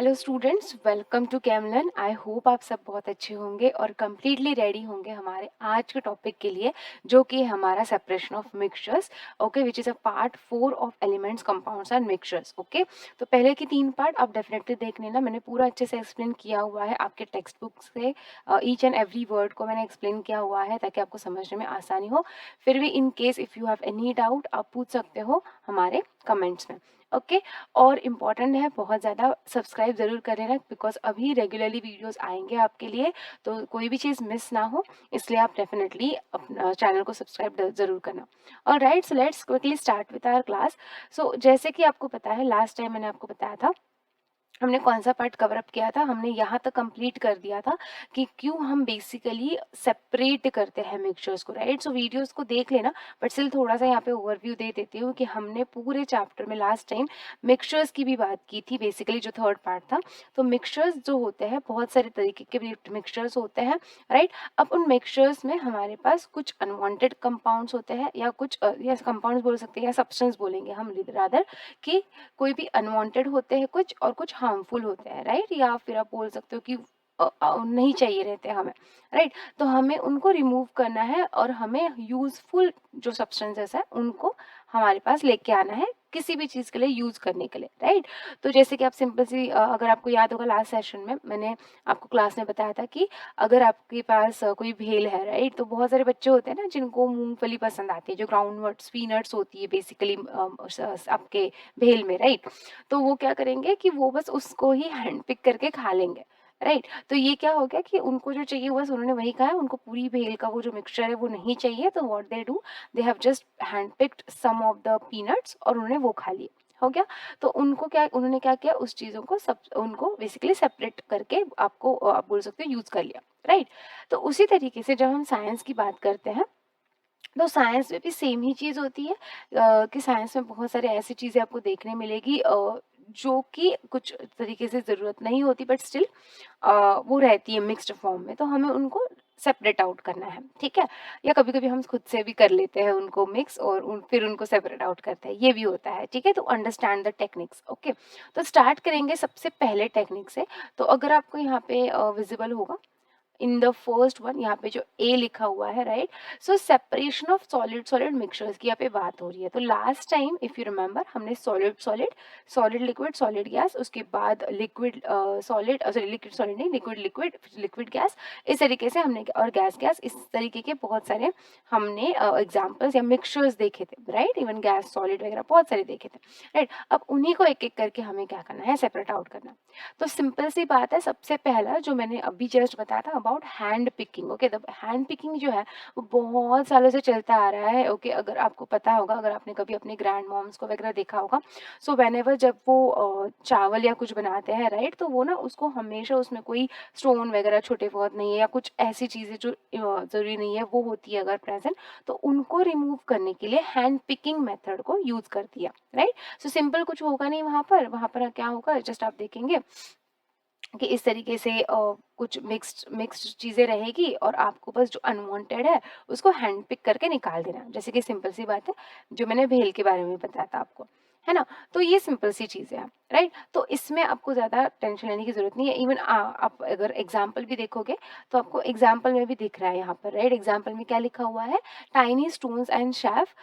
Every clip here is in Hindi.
हेलो स्टूडेंट्स, वेलकम टू कैमलन। आई होप आप सब बहुत अच्छे होंगे और कम्प्लीटली रेडी होंगे हमारे आज के टॉपिक के लिए, जो कि है हमारा separation of mixtures. Okay, which is a part 4 of elements, compounds and mixtures. Okay, तो पहले की 3 पार्ट आप डेफिनेटली देख लेना, मैंने पूरा अच्छे से एक्सप्लेन किया हुआ है आपके टेक्स्ट बुक से। ईच एंड एवरी वर्ड को मैंने एक्सप्लेन किया हुआ है ताकि आपको समझने में आसानी हो। फिर भी in case if you have any doubt आप पूछ सकते हो हमारे कमेंट्स में। ओके, और इम्पॉर्टेंट है बहुत ज़्यादा, सब्सक्राइब ज़रूर कर लेना बिकॉज अभी रेगुलरली वीडियोस आएंगे आपके लिए, तो कोई भी चीज़ मिस ना हो, इसलिए आप डेफिनेटली अपना चैनल को सब्सक्राइब ज़रूर करना। Alright, so let's quickly start with our class. So जैसे कि आपको पता है, लास्ट टाइम मैंने आपको बताया था हमने कौन सा पार्ट कवर अप किया था। हमने यहाँ तक कंप्लीट कर दिया था कि क्यों हम बेसिकली सेपरेट करते हैं मिक्सचर्स को, राइट। सो वीडियोस को देख लेना, बट स्टिल थोड़ा सा यहाँ पे ओवरव्यू दे देती हूँ कि हमने पूरे चैप्टर में लास्ट टाइम मिक्सचर्स की भी बात की थी, बेसिकली जो थर्ड पार्ट था। तो मिक्सचर्स जो होते हैं, बहुत सारे तरीके के मिक्सचर्स होते हैं, राइट। अब उन मिक्सचर्स में हमारे पास कुछ अनवांटेड कंपाउंड्स होते हैं, या कुछ या कंपाउंड्स बोल सकते हैं, या सब्सटेंस बोलेंगे हम रादर, कि कोई भी अनवांटेड होते हैं कुछ, और कुछ हार्मफुल होते हैं, राइट। या फिर आप बोल सकते हो कि नहीं चाहिए रहते हमें, राइट। तो हमें उनको रिमूव करना है और हमें यूजफुल जो सब्सटेंसेस है उनको हमारे पास लेके आना है किसी भी चीज़ के लिए यूज़ करने के लिए, राइट। तो जैसे कि आप सिंपल सी अगर आपको याद होगा लास्ट सेशन में मैंने आपको क्लास में बताया था कि अगर आपके पास कोई भेल है, राइट, तो बहुत सारे बच्चे होते हैं ना जिनको मूंगफली पसंद आती है, जो ग्राउंड नट्स पीनट्स होती है बेसिकली आपके भेल में, राइट। तो वो क्या करेंगे कि वो बस उसको ही हैंड पिक करके खा लेंगे, राइट। तो ये क्या हो गया कि उनको जो चाहिए बस उन्होंने वही खाया, उनको पूरी भेल का वो जो मिक्सचर है वो नहीं चाहिए। तो what they do, they have just hand picked some of the peanuts और उन्होंने वो खा लिए, हो गया। तो उनको क्या, उन्होंने क्या किया, उस चीज़ों को सब उनको बेसिकली सेपरेट करके आपको आप बोल सकते हो यूज कर लिया, राइट। तो उसी तरीके से जब हम साइंस की बात करते हैं, तो साइंस में भी सेम ही चीज़ होती है कि साइंस में बहुत सारे ऐसी चीज़ें आपको देखने मिलेगी जो कि कुछ तरीके से ज़रूरत नहीं होती, बट स्टिल वो रहती है मिक्स्ड फॉर्म में, तो हमें उनको सेपरेट आउट करना है, ठीक है। या कभी कभी हम खुद से भी कर लेते हैं उनको मिक्स और फिर उनको सेपरेट आउट करते हैं, ये भी होता है, ठीक है। तो अंडरस्टैंड द टेक्निक्स। ओके, तो स्टार्ट करेंगे सबसे पहले टेक्निक से। तो अगर आपको यहाँ पे विजिबल होगा इन द फर्स्ट वन, यहाँ पे जो ए लिखा हुआ है, right. So separation of solid solid mixtures की यहाँ पे बात हो रही है। तो last time if you remember, हमने solid solid, solid liquid, solid gas, उसके बाद liquid solid, sorry liquid solid नहीं, लिक्विड लिक्विड, लिक्विड गैस, इस तरीके से हमने, और गैस गैस, इस तरीके के बहुत सारे हमने एग्जाम्पल्स या मिक्सचर्स देखे थे, राइट। इवन गैस सॉलिड वगैरह बहुत सारे देखे थे, राइट। अब उन्हीं को एक एक करके हमें क्या करना है, सेपरेट आउट करना। तो सिंपल सी बात है, सबसे पहला जो मैंने अभी जस्ट बताया था about hand picking. Okay, the hand picking जो है वो बहुत सालों से चलता आ रहा है। ओके, अगर आपको पता होगा, अगर आपने कभी अपने ग्रैंड मॉम्स को वगैरह देखा होगा, सो व्हेनेवर जब वो चावल या कुछ बनाते हैं, राइट, तो वो ना उसको हमेशा उसमें कोई स्टोन वगैरह छोटे बहुत नहीं है, या कुछ ऐसी चीज़ें जो ज़रूरी नहीं है वो होती है अगर प्रेजेंट, तो उनको रिमूव करने के लिए हैंड पिकिंग मेथड को यूज़ कर दिया, राइट। सो सिंपल कुछ होगा नहीं वहाँ पर क्या होगा, जस्ट आप देखेंगे कि इस तरीके से कुछ मिक्स्ड चीज़ें रहेगी और आपको बस जो अनवांटेड है उसको हैंड पिक करके निकाल देना। जैसे कि सिंपल सी बात है, जो मैंने भेल के बारे में बताया था आपको, है ना। तो ये सिंपल सी चीज़ें हैं, राइट। तो इसमें आपको ज़्यादा टेंशन लेने की ज़रूरत नहीं है। इवन आप अगर एग्जाम्पल भी देखोगे तो आपको एग्जाम्पल में भी दिख रहा है यहाँ पर, राइट। एग्जाम्पल में क्या लिखा हुआ है, tiny stones and chaff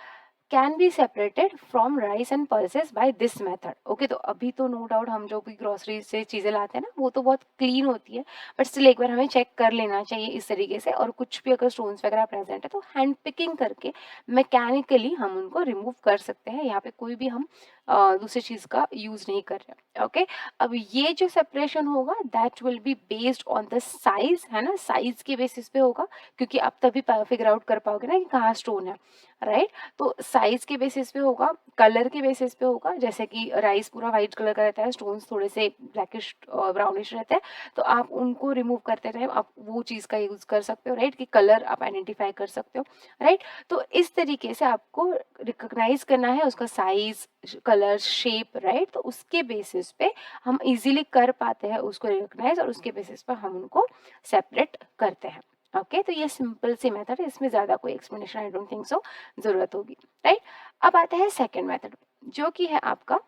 can be separated from rice and pulses by this method. Okay, तो अभी तो नो डाउट हम जो भी ग्रोसरी से चीज़ें लाते हैं ना वो तो बहुत क्लीन होती है, बट स्टिल एक बार हमें चेक कर लेना चाहिए इस तरीके से। और कुछ भी अगर स्टोन्स वगैरह प्रेजेंट है तो हैंड पिकिंग करके मैकेनिकली हम उनको रिमूव कर सकते हैं। यहाँ पे कोई भी हम दूसरी चीज़ का यूज़ नहीं कर रहे। ओके, अब ये जो सेपरेशन होगा that will be based on the size, है ना, साइज के बेसिस पे होगा, क्योंकि आप तभी फिगर आउट कर पाओगे ना कि कहाँ स्टोन है, राइट। तो साइज के बेसिस पे होगा, कलर के बेसिस पे होगा, जैसे कि राइस पूरा वाइट कलर का रहता है, स्टोन्स थोड़े से ब्लैकिश ब्राउनिश रहते हैं, तो आप उनको रिमूव करते टाइम आप वो चीज़ का यूज़ कर सकते हो, राइट, कि कलर आप आइडेंटिफाई कर सकते हो, राइट। तो इस तरीके से आपको रिकॉग्नाइज करना है उसका साइज, कलर, शेप, राइट। तो उसके बेसिस पे हम इजीली कर पाते हैं उसको रिकॉग्नाइज, और उसके बेसिस पर हम उनको सेपरेट करते हैं। ओके, तो ये सिंपल सी मेथड है, इसमें ज़्यादा कोई explanation I don't think so ज़रूरत होगी, राइट। अब आता है सेकंड मेथड, जो कि है आपका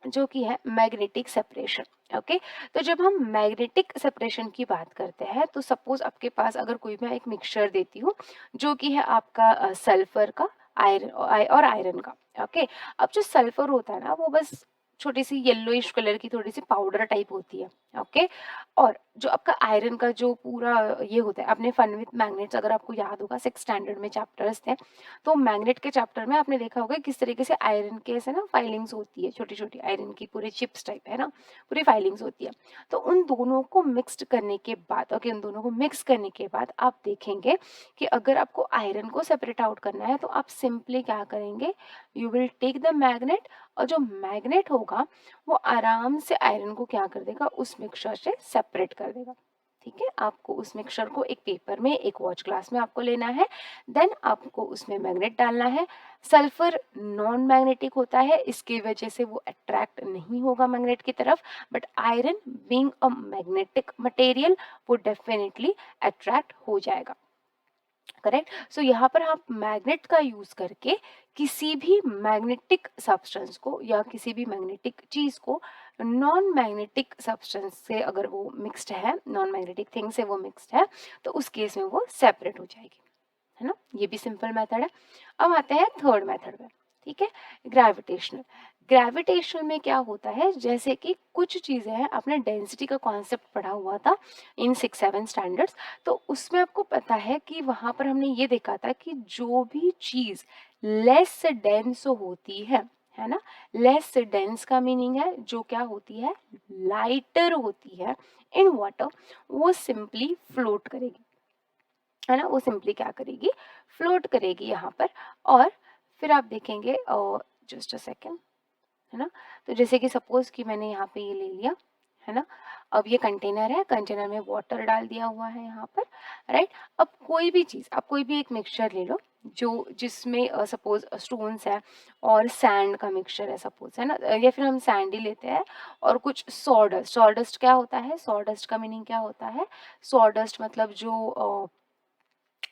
जो कि है मैग्नेटिक सेपरेशन। ओके, तो जब हम मैग्नेटिक सेपरेशन की बात करते हैं तो सपोज आपके पास अगर कोई मैं एक मिक्सचर देती हूँ जो कि है आपका सल्फर का, आयरन और आयरन का। ओके, अब जो सल्फर होता है ना वो बस छोटी सी येलोइश कलर की थोड़ी सी पाउडर टाइप होती है। ओके, और जो आपका आयरन का जो पूरा ये होता है, आपने फन विथ मैग्नेट्स अगर आपको याद होगा 6th स्टैंडर्ड में चैप्टर्स थे, तो मैग्नेट के चैप्टर में आपने देखा होगा किस तरीके से आयरन के ऐसे ना फाइलिंग्स होती है, छोटी छोटी आयरन की पूरी चिप्स टाइप है ना, पूरी फाइलिंग्स होती है। तो उन दोनों को मिक्स्ड करने के बाद, ओके, उन दोनों को मिक्स करने के बाद आप देखेंगे कि अगर आपको आयरन को सेपरेट आउट करना है तो आप सिंपली क्या करेंगे, you will take the magnet, और जो मैग्नेट होगा वो आराम से आयरन को क्या कर देगा, उस मिक्सचर से सेपरेट कर देगा। ठीक है, आपको उस मिक्सचर को एक पेपर में, एक वॉच ग्लास में आपको लेना है, देन आपको उसमें मैग्नेट डालना है। सल्फर नॉन मैग्नेटिक होता है, इसकी वजह से वो अट्रैक्ट नहीं होगा मैग्नेट की तरफ, but iron being a magnetic material वो डेफिनेटली अट्रैक्ट हो जाएगा। करेक्ट, सो यहाँ पर आप मैग्नेट का यूज करके किसी भी मैग्नेटिक सब्सटेंस को या किसी भी मैग्नेटिक चीज को नॉन मैग्नेटिक सब्सटेंस से अगर वो मिक्स्ड है, नॉन मैग्नेटिक थिंग से वो मिक्स्ड है, तो उस केस में वो सेपरेट हो जाएगी, है ना। ये भी सिंपल मेथड है। अब आते हैं थर्ड मेथड में। ठीक है, ग्रेविटेशनल। ग्रेविटेशनल में क्या होता है, जैसे कि कुछ चीजें हैं, आपने डेंसिटी का कॉन्सेप्ट पढ़ा हुआ था इन 6-7 स्टैंडर्ड्स, तो उसमें आपको पता है कि वहां पर हमने ये देखा था कि जो भी चीज लेस डेंस होती है ना, लेस डेंस का मीनिंग है जो क्या होती है, लाइटर होती है इन वाटर, वो सिंपली फ्लोट करेगी, है ना, वो सिंपली क्या करेगी, फ्लोट करेगी यहाँ पर। और फिर आप देखेंगे, जस्ट अ सेकेंड, है ना, तो जैसे कि सपोज कि मैंने यहाँ पे ये ले लिया, है ना, अब ये कंटेनर है, कंटेनर में वाटर डाल दिया हुआ है यहाँ पर, राइट। अब कोई भी चीज़, आप कोई भी एक मिक्सचर ले लो जो जिसमें सपोज स्टोन्स है और सैंड का मिक्सचर है सपोज, है ना, या फिर हम सैंड ही लेते हैं और कुछ सॉडस्ट। सॉडस्ट क्या होता है, सॉडस्ट का मीनिंग क्या होता है, सॉडस्ट मतलब जो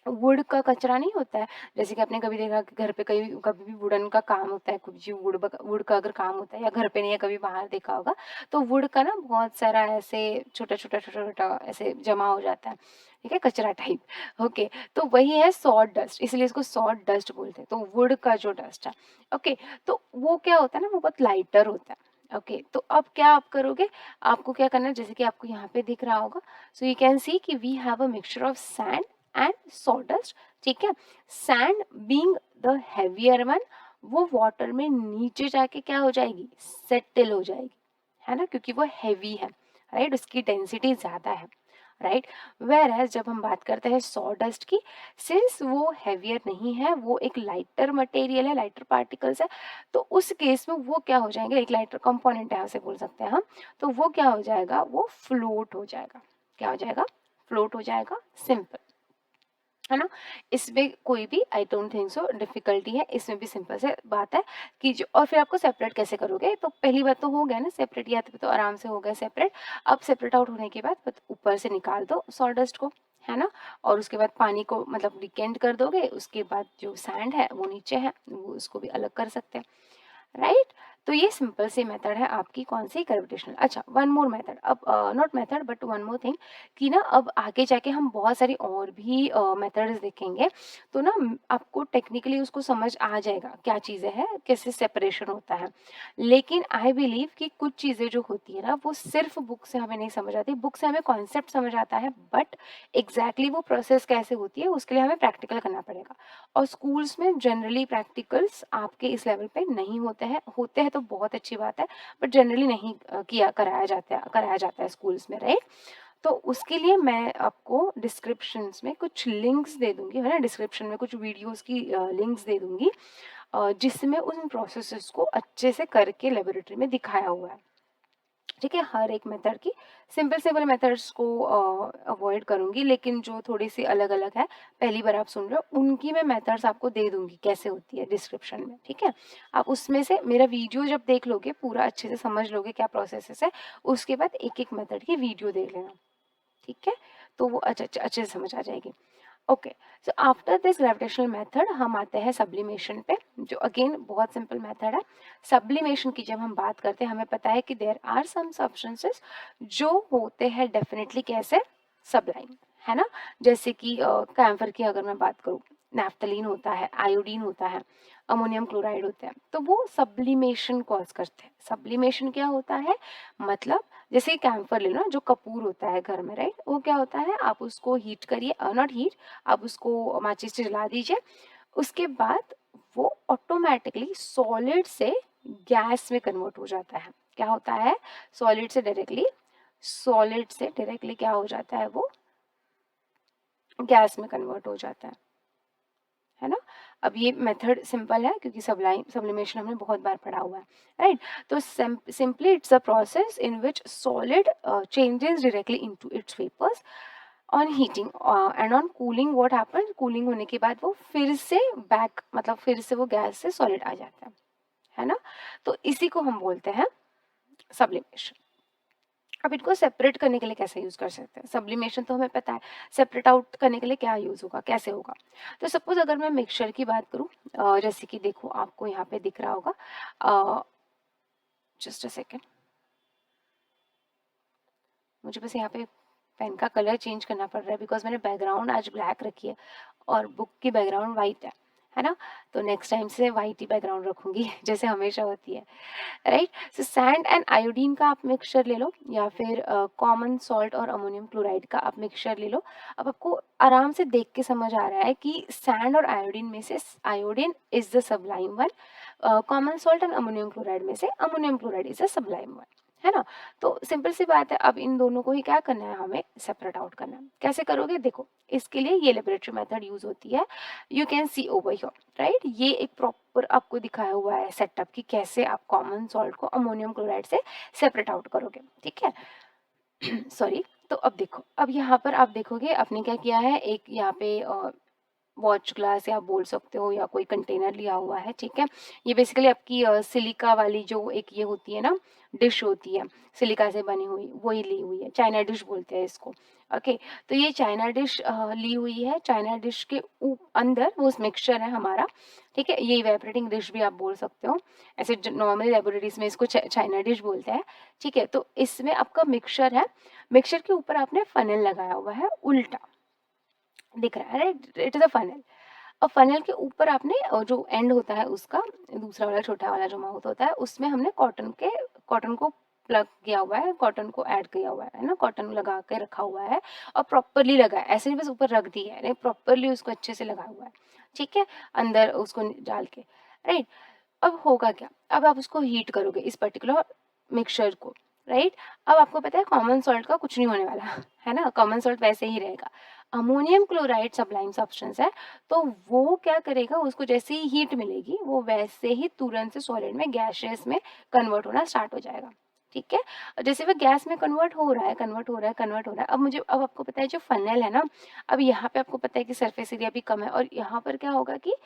वुड का कचरा नहीं होता है, जैसे कि आपने कभी देखा कि घर पे कहीं कभी भी वुडन का काम होता है, कुछ भी वुड का अगर काम होता है, या घर पे नहीं है कभी बाहर देखा होगा, तो वुड का ना बहुत सारा ऐसे छोटा छोटा छोटा छोटा ऐसे जमा हो जाता है, ठीक है, कचरा टाइप। ओके, तो वही है सॉड डस्ट, इसलिए इसको सॉड डस्ट बोलते हैं, तो वुड का जो डस्ट है। ओके, तो वो क्या होता है ना, वो बहुत लाइटर होता है। ओके, तो अब क्या आप करोगे, आपको क्या करना है, जैसे कि आपको यहाँ पे दिख रहा होगा, सो यू कैन सी कि we have a mixture of sand and sawdust। ठीक है, sand being the heavier one, वो वाटर में नीचे जाके क्या हो जाएगी, सेटल हो जाएगी, है ना, क्योंकि वो हैवी है, राइट, उसकी डेंसिटी ज्यादा है, राइट। वेयर एज जब हम बात करते हैं सॉडस्ट की, सिंस वो हैवियर नहीं है, वो एक लाइटर मटेरियल है, लाइटर पार्टिकल्स है, तो उस केस में वो क्या हो जाएंगे, एक लाइटर कंपोनेंट है उसे बोल सकते हैं हम, तो वो क्या हो जाएगा, वो फ्लोट हो जाएगा, क्या हो जाएगा, फ्लोट हो जाएगा, सिंपल, है ना। इसमें कोई भी I don't think so difficulty है, इसमें भी सिंपल से बात है कि जो, और फिर आपको सेपरेट कैसे करोगे, तो पहली बात तो हो गया ना सेपरेट, या तो आराम से हो गया सेपरेट। अब सेपरेट आउट होने के बाद बस ऊपर से निकाल दो सॉडस्ट को, है ना, और उसके बाद पानी को मतलब डिकेंट कर दोगे, उसके बाद जो सैंड है वो नीचे है, वो उसको भी अलग कर सकते हैं, राइट। तो ये सिंपल सी मेथड है आपकी, कौन सी, ग्रेविटेशनल। अच्छा, वन मोर मेथड, अब not method but one more thing, कि ना अब आगे जाके हम बहुत सारी और भी मेथड्स देखेंगे, तो ना आपको टेक्निकली उसको समझ आ जाएगा क्या चीज़ें हैं, कैसे सेपरेशन होता है। लेकिन आई बिलीव कि कुछ चीज़ें जो होती है ना वो सिर्फ बुक से हमें नहीं समझ आती, बुक से हमें कॉन्सेप्ट समझ आता है, बट एग्जैक्टली वो प्रोसेस कैसे होती है उसके लिए हमें प्रैक्टिकल करना पड़ेगा। और स्कूल्स में जनरली प्रैक्टिकल्स आपके इस लेवल पे नहीं होते हैं तो बहुत अच्छी बात है, बट जनरली नहीं किया कराया जाता है स्कूल्स में, राइट। तो उसके लिए मैं आपको डिस्क्रिप्शंस में कुछ लिंक्स दे दूंगी, है ना, डिस्क्रिप्शन में कुछ वीडियोस की लिंक्स दे दूंगी, जिसमें उन प्रोसेसेस को अच्छे से करके लेबोरेटरी में दिखाया हुआ है। ठीक है, हर एक मेथड की सिंपल सिंपल मेथड्स को अवॉइड करूंगी, लेकिन जो थोड़ी सी अलग अलग है, पहली बार आप सुन रहे हो, उनकी मैं मेथड्स आपको दे दूंगी कैसे होती है डिस्क्रिप्शन में। ठीक है, आप उसमें से मेरा वीडियो जब देख लोगे, पूरा अच्छे से समझ लोगे क्या प्रोसेस है, उसके बाद एक एक मेथड की वीडियो देख लेना, ठीक है, तो वो अच्छे अच्छे से समझ आ जाएगी। Okay, so after this gravitational method हम आते हैं सब्लिमेशन पे, जो अगेन बहुत सिंपल मेथड है। सब्लिमेशन की जब हम बात करते हैं, हमें पता है कि देयर आर सम सब्सटेंसेस जो होते हैं डेफिनेटली कैसे, सब्लाइम, है ना। जैसे कि कैम्फर की अगर मैं बात करूँ, नैफ्थलीन होता है, आयोडीन होता है, अमोनियम क्लोराइड होता है, तो वो सब्लिमेशन कॉज करते हैं। सब्लिमेशन क्या होता है, मतलब जैसे कैम्फर ले लो, जो कपूर होता है घर में, राइट, वो क्या होता है, आप उसको हीट करिए, नॉट हीट, आप उसको माचिस से जला दीजिए, उसके बाद वो ऑटोमेटिकली सॉलिड से गैस में कन्वर्ट हो जाता है। क्या होता है, सॉलिड से डायरेक्टली क्या हो जाता है, वो गैस में कन्वर्ट हो जाता है ना। अब ये मेथड सिंपल है क्योंकि सब्लिमेशन हमने बहुत बार पढ़ा हुआ है, राइट। तो simply it's a process in which solid changes directly into its vapours on heating and on cooling. What happens, cooling होने के बाद वो फिर से बैक, मतलब फिर से वो गैस से सॉलिड आ जाता है ना। तो इसी को हम बोलते हैं सब्लिमेशन। अब इनको सेपरेट करने के लिए कैसे यूज कर सकते हैं, सब्लिमेशन तो हमें पता है, सेपरेट आउट करने के लिए क्या यूज होगा, कैसे होगा। तो सपोज अगर मैं मिक्सचर की बात करूं, जैसे कि देखो आपको यहाँ पे दिख रहा होगा, जस्ट अ सेकेंड, मुझे बस यहाँ पे पेन का कलर चेंज करना पड़ रहा है बिकॉज मैंने बैकग्राउंड आज ब्लैक रखी है और बुक की बैकग्राउंड वाइट है ना। तो नेक्स्ट टाइम से वाइट ही बैकग्राउंड रखूंगी जैसे हमेशा होती है, right. So sand and iodine का आप मिक्सचर ले लो, या फिर कॉमन सॉल्ट और अमोनियम क्लोराइड का आप मिक्सचर ले लो। अब आपको आराम से देख के समझ आ रहा है कि सैंड और आयोडीन में से iodine is the Sublime one, common salt and ammonium chloride में से ammonium chloride is the Sublime one, है ना। तो सिंपल सी बात है, अब इन दोनों को ही क्या करना है, हमें सेपरेट आउट करना है। कैसे करोगे, देखो इसके लिए ये लेबोरेटरी मेथड यूज होती है। You can C over here, right, ये एक प्रॉपर आपको दिखाया हुआ है सेटअप कि कैसे आप कॉमन सॉल्ट को अमोनियम क्लोराइड से सेपरेट आउट करोगे, ठीक है। सॉरी। तो अब देखो, अब यहाँ पर आप देखोगे आपने क्या किया है, एक यहाँ पे वॉच ग्लास या आप बोल सकते हो या कोई कंटेनर लिया हुआ है, ठीक है। ये बेसिकली आपकी सिलिका वाली जो एक ये होती है ना, डिश होती है सिलिका से बनी हुई, वही ली हुई है, चाइना डिश बोलते हैं इसको। ओके, तो ये चाइना डिश ली हुई है, चाइना डिश के अंदर वो मिक्सचर है हमारा, ठीक है। ये इवेपोरेटिंग डिश भी आप बोल सकते हो, ऐसे नॉर्मल लेबोरेटरीज में इसको चाइना डिश बोलते हैं, ठीक है। तो इसमें आपका मिक्सचर है, मिक्सचर के ऊपर आपने फनल लगाया हुआ है, उल्टा दिख रहा है, right, it is a funnel. अब फनल के ऊपर आपने जो एंड होता है उसका, दूसरा वाला छोटा वाला जो माउथ होता है, उसमें हमने कॉटन को प्लग किया हुआ है, कॉटन को ऐड किया हुआ है ना, कॉटन लगा के रखा हुआ है और प्रॉपरली लगा है, ऐसे नहीं बस ऊपर रख दी है, नहीं प्रॉपरली उसको अच्छे से लगा हुआ है, ठीक है, अंदर उसको डाल के, राइट। अब होगा क्या, अब आप उसको हीट करोगे इस पर्टिकुलर मिक्सचर को, राइट। अब आपको पता है कॉमन सॉल्ट का कुछ नहीं होने वाला है ना, कॉमन सॉल्ट वैसे ही रहेगा। अमोनियम क्लोराइड सबलाइम सब्सटेंस है, तो वो क्या करेगा, उसको जैसे ही हीट मिलेगी वो वैसे ही तुरंत से सॉलिड में, गैसेस में कन्वर्ट होना स्टार्ट हो जाएगा, ठीक है। और जैसे वो गैस में कन्वर्ट हो रहा है, अब आपको पता है जो फनल है ना, अब यहाँ पे आपको पता है कि सरफेस एरिया भी कम है और यहाँ पर क्या होगा कि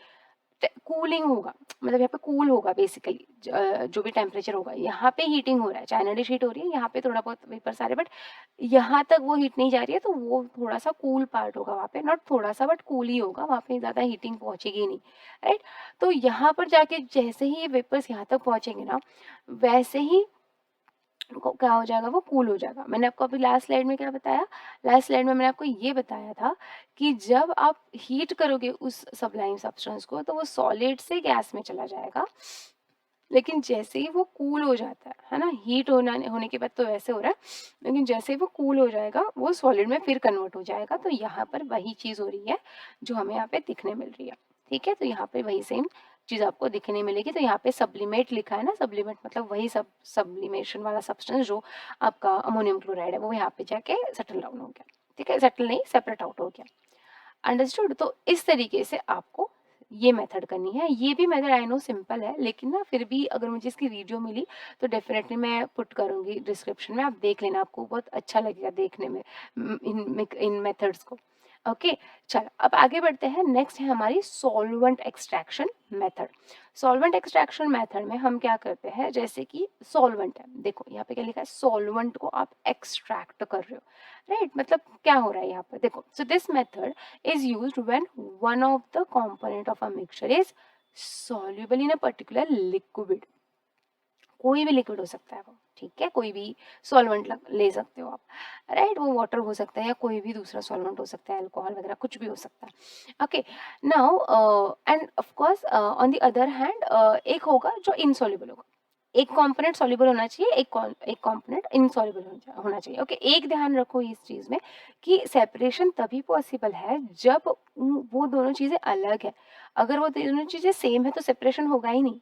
कूलिंग होगा, मतलब यहाँ पे कूल होगा बेसिकली, जो भी टेम्परेचर होगा, यहाँ पे हीटिंग हो रहा है, चाइना डिश हीट हो रही है, यहाँ पे थोड़ा बहुत वेपर सारे, बट यहाँ तक वो हीट नहीं जा रही है, तो वो थोड़ा सा कूल पार्ट होगा वहाँ पे, नॉट थोड़ा सा बट कूल ही होगा, वहाँ पे ज़्यादा हीटिंग पहुँचेगी नहीं, राइट। तो यहाँ पर जाके जैसे ही ये वेपर्स यहाँ तक पहुँचेंगे ना, वैसे ही क्या हो जाएगा, वो कूल हो जाएगा। मैंने आपको अभी लास्ट स्लाइड में क्या बताया, लास्ट स्लाइड में मैंने आपको ये बताया था कि जब आप हीट करोगे उस सबलाइम सब्सटेंस को, तो वो सॉलिड से गैस में चला जाएगा, लेकिन जैसे ही वो कूल हो जाता है ना, हीट होने के बाद तो वैसे हो रहा है, लेकिन जैसे ही वो कूल हो जाएगा वो सॉलिड में फिर कन्वर्ट हो जाएगा। तो यहाँ पर वही चीज़ हो रही है जो हमें यहाँ पे दिखने मिल रही है, ठीक है। तो यहाँ पे वही सेम चीज़ आपको दिखने मिलेगी। तो यहाँ पे सब्लिमेट लिखा है ना, सब्लिमेट मतलब वही सब्लिमेशन वाला सब्सटेंस जो आपका अमोनियम क्लोराइड है, वो यहाँ पे जाके सेटल डाउन हो गया, ठीक है, सेटल नहीं, सेपरेट आउट हो गया, अंडरस्टूड। तो इस तरीके से आपको ये मेथड करनी है। ये भी मेथड आई नो सिंपल है, लेकिन ना फिर भी अगर मुझे इसकी वीडियो मिली तो डेफिनेटली मैं पुट करूंगी डिस्क्रिप्शन में, आप देख लेना, आपको बहुत अच्छा लगेगा देखने में इन मेथड्स को। ओके, चलो अब आगे बढ़ते हैं। नेक्स्ट है हमारी solvent extraction method. Solvent extraction method में हम क्या करते हैं, जैसे कि सॉल्वेंट है, देखो यहाँ पे क्या लिखा है, सॉल्वेंट को आप एक्सट्रैक्ट कर रहे हो, राइट? मतलब क्या हो रहा है यहाँ पर, देखो। So this method is used when one of the component of a mixture is soluble in a particular liquid। कोई भी लिक्विड हो सकता है वो, ठीक है, कोई भी सॉल्वेंट ले सकते हो आप, राइट? वो वाटर हो सकता है या कोई भी दूसरा सॉल्वेंट हो सकता है, अल्कोहल वगैरह कुछ भी हो सकता है। Okay, now end of course on the other hand एक होगा जो इनसॉल्युबल होगा। एक कंपोनेंट सॉल्युबल होना चाहिए, एक कंपोनेंट इनसॉल्युबल होना चाहिए। ओके, एक ध्यान रखो इस चीज में कि सेपरेशन तभी पॉसिबल है जब वो दोनों चीजें अलग है। अगर वो दोनों चीजें सेम है तो सेपरेशन होगा ही नहीं।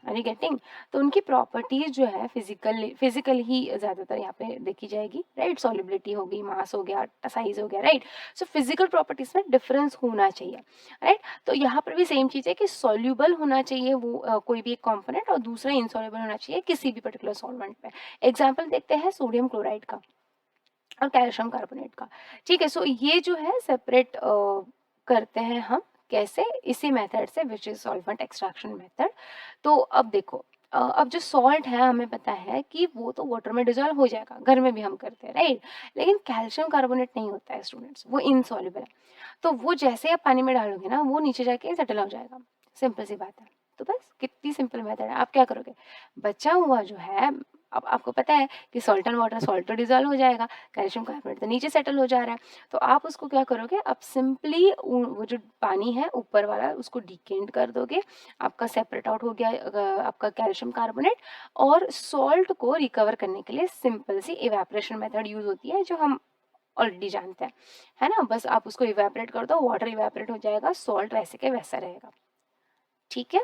Are you getting? तो उनकी प्रॉपर्टीज जो है फिजिकल ही ज्यादातर यहाँ पे देखी जाएगी, राइट? सॉल्युबिलिटी हो गई, मास हो गया, साइज हो गया, राइट? सो फिजिकल प्रॉपर्टीज में डिफरेंस होना चाहिए, राइट? तो यहाँ पर भी सेम चीज है कि सॉल्युबल होना चाहिए वो कोई भी एक कंपोनेंट, और दूसरा इनसॉल्युबल होना चाहिए किसी भी पर्टिकुलर सॉल्वेंट में। एग्जाम्पल देखते हैं सोडियम क्लोराइड का और कैल्शियम कार्बोनेट का। ठीक है, सो ये जो है सेपरेट करते हैं हम कैसे, इसी मेथड से, which is solvent extraction method. तो अब देखो, अब जो सॉल्ट है हमें पता है कि वो तो वाटर में डिजोल्व हो जाएगा, घर में भी हम करते हैं, राइट? लेकिन कैल्शियम कार्बोनेट नहीं होता है स्टूडेंट्स, वो इनसॉल्युबल है। तो वो जैसे आप पानी में डालोगे ना, वो नीचे जाके सेटल हो जाएगा। सिंपल सी बात है। तो बस कितनी सिंपल मेथड है। आप क्या करोगे, बचा हुआ जो है, अब आपको पता है कि सॉल्ट एंड वाटर, सॉल्ट तो डिजोल्व हो जाएगा, कैल्शियम कार्बोनेट तो नीचे सेटल हो जा रहा है। तो आप उसको क्या करोगे, आप सिंपली वो जो पानी है ऊपर वाला उसको डिकेंट कर दोगे, आपका सेपरेट आउट हो गया आपका कैल्शियम कार्बोनेट। और सॉल्ट को रिकवर करने के लिए सिंपल सी इवेपोरेशन मेथड यूज होती है, जो हम ऑलरेडी जानते हैं, है ना? बस आप उसको इवेपोरेट कर दो, वाटर इवेपोरेट हो जाएगा, सॉल्ट वैसे के वैसा रहेगा। ठीक है,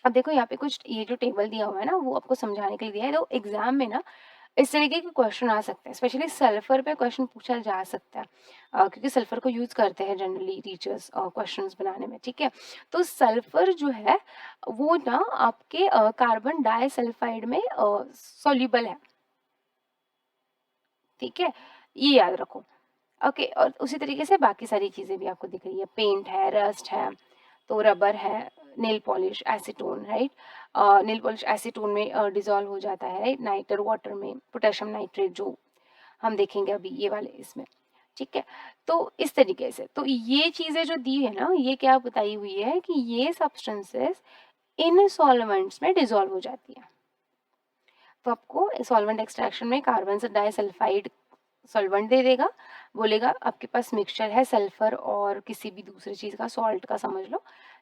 अब देखो यहाँ पे कुछ ये जो टेबल दिया हुआ है ना, वो आपको समझाने के लिए दिया है। तो एग्जाम में ना इस तरीके के क्वेश्चन आ सकते हैं, स्पेशली सल्फर पे क्वेश्चन पूछा जा सकता है, क्योंकि सल्फर को यूज करते हैं जनरली टीचर्स क्वेश्चंस बनाने में। ठीक है, तो सल्फर जो है वो ना आपके कार्बन डाइसल्फाइड में सॉल्युबल है। ठीक है, ये याद रखो। ओके, और उसी तरीके से बाकी सारी चीजें भी आपको दिख रही है, पेंट है, रस्ट है, तो रबर है, nail polish acetone, right? Nail polish acetone में डिजोल्व हो जाता है, राइट? नाइटर वाटर में पोटेशियम नाइट्रेट जो हम देखेंगे अभी ये वाले इसमें। ठीक है, तो इस तरीके से तो ये चीजें जो दी है ना, ये क्या बताई हुई है कि ये सब्सटेंसेस इन सॉल्वेंट्स में डिजोल्व हो जाती है। तो आपको सॉल्वेंट एक्सट्रैक्शन में कार्बन डाइसल्फाइड सॉल्वेंट दे देगा, बोलेगा आपके पास मिक्सचर है सल्फर और किसी भी दूसरी चीज का, सॉल्ट का समझ लो।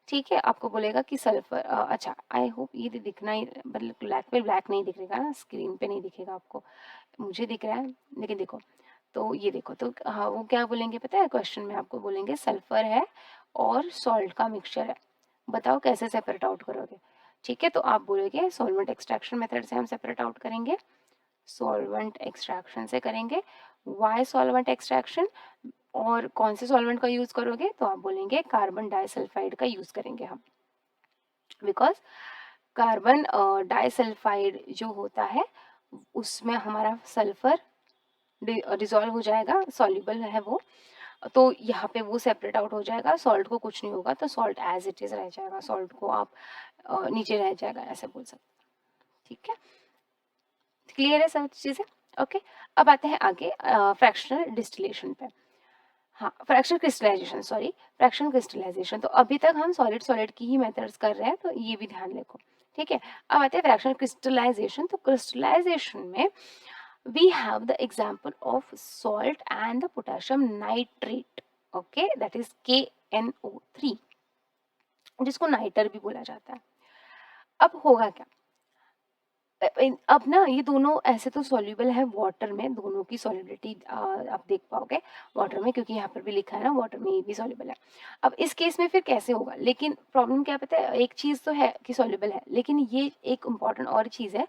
ठीक है, आपको बोलेगा कि सल्फर, अच्छा आई होप ये दिखना ही, मतलब ब्लैक पे ब्लैक नहीं दिखेगा ना, स्क्रीन पे नहीं दिखेगा आपको, मुझे दिख रहा है, लेकिन देखो, तो ये देखो, तो हाँ वो क्या बोलेंगे पता है, क्वेश्चन में आपको बोलेंगे सल्फर है और सॉल्ट का मिक्सचर है, बताओ कैसे सेपरेट आउट करोगे? ठीक है, तो आप बोलोगे सॉल्वेंट एक्सट्रैक्शन मेथड से हम सेपरेट आउट करेंगे, सॉल्वेंट एक्सट्रैक्शन से करेंगे। वाई सॉल्वेंट एक्सट्रैक्शन, और कौन से सॉल्वेंट का यूज करोगे? तो आप बोलेंगे कार्बन डाइसल्फाइड का यूज करेंगे हम, बिकॉज कार्बन डाइसल्फाइड जो होता है उसमें हमारा सल्फर डिजोल्व हो जाएगा, सॉल्युबल है वो, तो यहाँ पे वो सेपरेट आउट हो जाएगा, सॉल्ट को कुछ नहीं होगा, तो सॉल्ट एज इट इज रह जाएगा, सॉल्ट को आप नीचे रह जाएगा, ऐसे बोल सकते हैं। ठीक है, क्लियर है सब चीजें? ओके, अब आते हैं आगे फ्रैक्शनल डिस्टिलेशन पे। हाँ, fractional crystallisation, sorry, fractional crystallisation. तो अभी तक हम सॉलिड सॉलिड की ही मेथड्स कर रहे हैं, तो ये भी ध्यान रखो। ठीक है, अब आते हैं फ्रैक्शनल क्रिस्टलाइजेशन। तो क्रिस्टलाइजेशन में we have the example of salt and the potassium nitrate, okay, that is KNO3, जिसको नाइटर भी बोला जाता है। अब होगा क्या, अब ना ये दोनों ऐसे तो सॉल्युबल है वाटर में, दोनों की सॉल्युबिलिटी आप देख पाओगे वाटर में, क्योंकि यहाँ पर भी लिखा है ना वाटर में ये भी सॉल्युबल है। अब इस केस में फिर कैसे होगा, लेकिन प्रॉब्लम क्या पता है, एक चीज तो है कि सॉल्युबल है, लेकिन ये एक इम्पॉर्टेंट और चीज है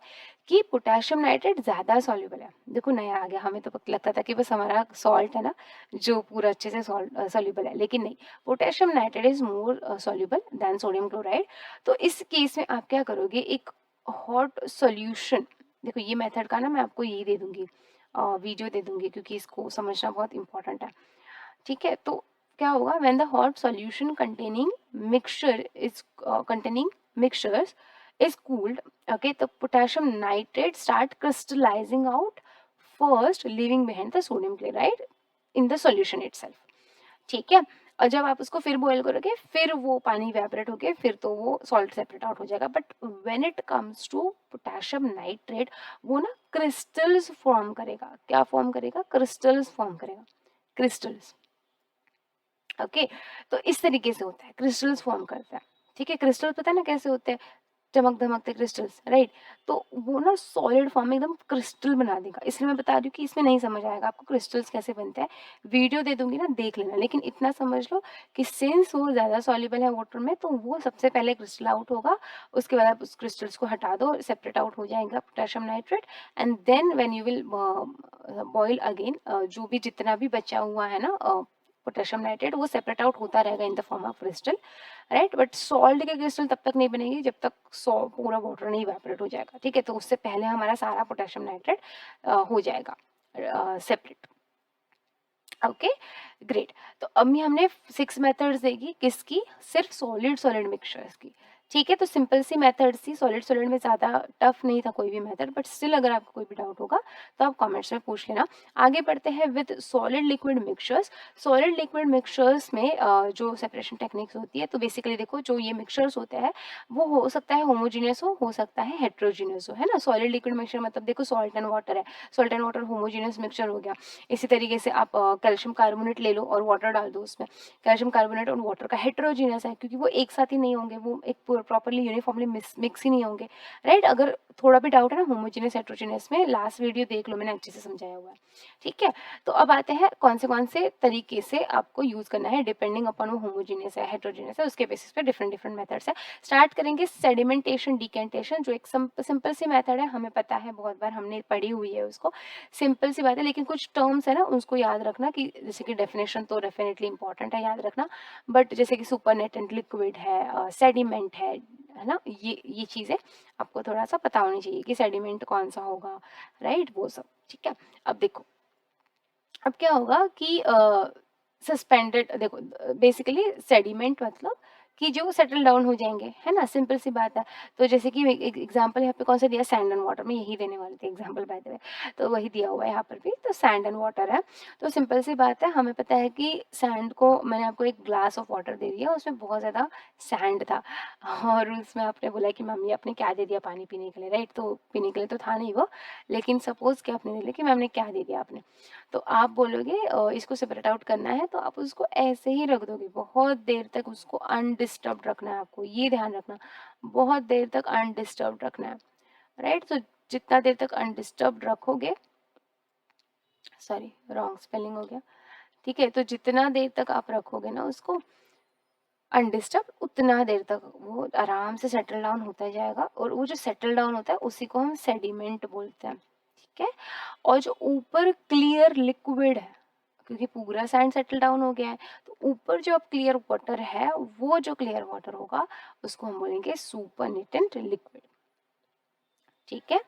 कि पोटेशियम नाइट्रेट ज्यादा सॉल्युबल है। देखो नया आ गया, हमें तो लगता था कि बस हमारा सॉल्ट है ना जो पूरा अच्छे से सॉल्युबल है, लेकिन नहीं, potassium nitrate is more soluble than sodium chloride. तो इस केस में आप क्या करोगे, एक हॉट सॉल्यूशन, देखो ये मेथड का ना मैं आपको यही दे दूंगी, वीडियो दे दूंगी, क्योंकि इसको समझना बहुत इंपॉर्टेंट है। ठीक है, तो क्या होगा, when the hot solution containing mixtures is cooled, okay, the potassium nitrate start crystallizing out first, leaving behind the sodium chloride in the solution itself. ठीक है, और जब आप उसको फिर बॉईल करोगे, फिर वो पानी इवेपोरेट होके फिर तो वो सॉल्ट सेपरेट आउट हो जाएगा। But when it comes to potassium nitrate, वो ना क्रिस्टल्स फॉर्म करेगा। क्या फॉर्म करेगा? क्रिस्टल्स फॉर्म करेगा, क्रिस्टल्स। ओके, तो इस तरीके से होता है, क्रिस्टल्स फॉर्म करता है। ठीक है, क्रिस्टल पता है ना कैसे होते हैं, चमक धमकते क्रिस्टल्स, राइट। तो वो ना सॉलिड फॉर्म में एकदम क्रिस्टल बना देगा। इसलिए मैं बता रही हूँ कि इसमें नहीं समझ आएगा आपको क्रिस्टल्स कैसे बनते हैं, वीडियो दे दूंगी ना, देख लेना। लेकिन इतना समझ लो कि सिंस वो ज़्यादा सॉल्युबल है वाटर में, तो वो सबसे पहले क्रिस्टल आउट होगा, उसके बाद आप उस क्रिस्टल्स को हटा दो, सेपरेट आउट हो जाएगा potassium nitrate, and then when you will boil again, जो भी जितना भी बचा हुआ है ना पोटेशियम नाइट्रेट, वो सेपरेट आउट होता रहेगा in the form of crystal, right. But salt के क्रिस्टल तब तक नहीं बनेगी जब तक पूरा वाटर नहीं इवेपोरेट हो जाएगा। ठीक है, तो उससे पहले हमारा सारा पोटेशियम नाइट्रेट हो जाएगा सेपरेट। Okay, great. तो अभी हमने 6 मेथड्स देखी, किसकी? सिर्फ सॉलिड सॉलिड मिक्सचर्स की। ठीक है, तो सिंपल सी मेथड्स थी, सॉलिड सॉलिड में ज़्यादा टफ नहीं था कोई भी मेथड, बट स्टिल अगर आपको कोई भी डाउट होगा तो आप कमेंट्स में पूछ लेना। आगे बढ़ते हैं with solid liquid mixtures. Solid liquid mixtures में जो सेपरेशन टेक्निक्स होती है, तो बेसिकली देखो, जो ये मिक्सचर्स होते हैं वो हो सकता है होमोजीनियस हो सकता है हेट्रोजीनियस हो, है ना। सॉलिड लिक्विड मिक्सचर मतलब देखो, सॉल्ट एंड वाटर है, salt and water homogeneous mixture हो गया। इसी तरीके से आप कैल्शियम कार्बोनेट ले लो और वाटर डाल दो उसमें, कैल्शियम कार्बोनेट और वाटर का हेट्रोजीनियस है, क्योंकि वो एक साथ ही नहीं होंगे, वो एक प्रॉपरली यूनिफॉर्मली मिक्स ही नहीं होंगे, राइट। अगर थोड़ा भी डाउट है ना होमोजीनियस हेट्रोजीनियस में, लास्ट वीडियो देख लो, मैंने अच्छे से समझाया हुआ है। ठीक है, तो अब आते हैं कौन से तरीके से आपको यूज करना है, डिपेंडिंग अपॉन वो होमोजीनियस है हेट्रोजीनियस है, उसके बेसिस पे डिफरेंट डिफरेंट मेथड्स है। स्टार्ट करेंगे सेडिमेंटेशन डिकेंटेशन, जो एक सिंपल सी मेथड है, हमें पता है, बहुत बार हमने पढ़ी हुई है उसको, सिंपल सी बात है। लेकिन कुछ टर्म्स है ना, उसको याद रखना, कि जैसे कि डेफिनेशन तो डेफिनेटली इंपॉर्टेंट है, याद रखना। बट जैसे कि सुपरनेटेंट लिक्विड है, सेडिमेंट है ना, ये चीज़ें आपको थोड़ा सा पता होनी चाहिए कि सेडिमेंट कौन सा होगा, राइट, वो सब। ठीक है, अब देखो, अब क्या होगा कि सस्पेंडेड, देखो बेसिकली सेडिमेंट मतलब कि जो सेटल डाउन हो जाएंगे, है ना, सिंपल सी बात है। तो जैसे कि एक एग्जांपल यहाँ पे कौन सा दिया, सैंड एंड वाटर, में यही देने वाले थे एग्जांपल बाय द वे, तो वही दिया हुआ है यहाँ पर भी। तो सैंड एंड वाटर है, तो सिंपल सी बात है, हमें पता है कि सैंड को, मैंने आपको एक ग्लास ऑफ वाटर दे दिया, उसमें बहुत ज़्यादा सैंड था, और उसमें आपने बोला कि मम्मी आपने क्या दे दिया पानी पीने के लिए, राइट। तो पीने के लिए तो था नहीं वो, लेकिन सपोज कि आपने दे दिया कि मैम ने क्या दे दिया आपने, तो आप बोलोगे इसको सेपरेट आउट करना है, तो आप उसको ऐसे ही रख दोगे, बहुत देर तक उसको अनडिस्टर्ब्ड रखना है आपको, ये ध्यान रखना, बहुत देर तक अनडिस्टर्ब्ड रखना है, राइट। तो जितना देर तक अनडिस्टर्ब्ड रखोगे, सॉरी रॉन्ग स्पेलिंग हो गया, ठीक है, तो जितना देर तक आप रखोगे ना उसको अनडिस्टर्ब, उतना देर तक वो आराम से सेटल डाउन होता जाएगा, और वो जो सेटल डाउन होता है उसी को हम सेडिमेंट बोलते हैं। ठीक है, और जो ऊपर क्लियर लिक्विड है, क्योंकि पूरा सैंड सेटल डाउन हो गया है, तो ऊपर जो अब क्लियर वाटर है, वो जो क्लियर वाटर होगा उसको हम बोलेंगे सुपरनेटेंट लिक्विड। ठीक है,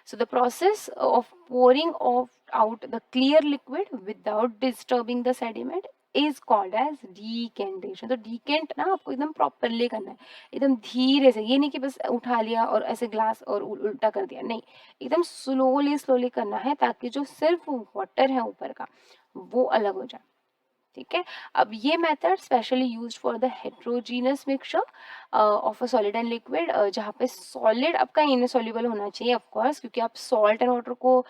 so the process of pouring of out the clear liquid without disturbing the sediment is called as decantation. तो डीकेंट ना आपको एकदम प्रॉपरली करना है, एकदम धीरे से, ये नहीं कि बस उठा लिया और ऐसे ग्लास और उल्टा कर दिया, नहीं, एकदम स्लोली स्लोली करना है, ताकि जो सिर्फ वाटर है ऊपर का वो अलग हो जाए। ठीक है, अब ये method specially used for the heterogeneous mixture of a solid and liquid, जहाँ पे सॉलिड आपका इनसॉल्युबल होना चाहिए ऑफ कोर्स, क्योंकि आप सॉल्ट एंड वाटर को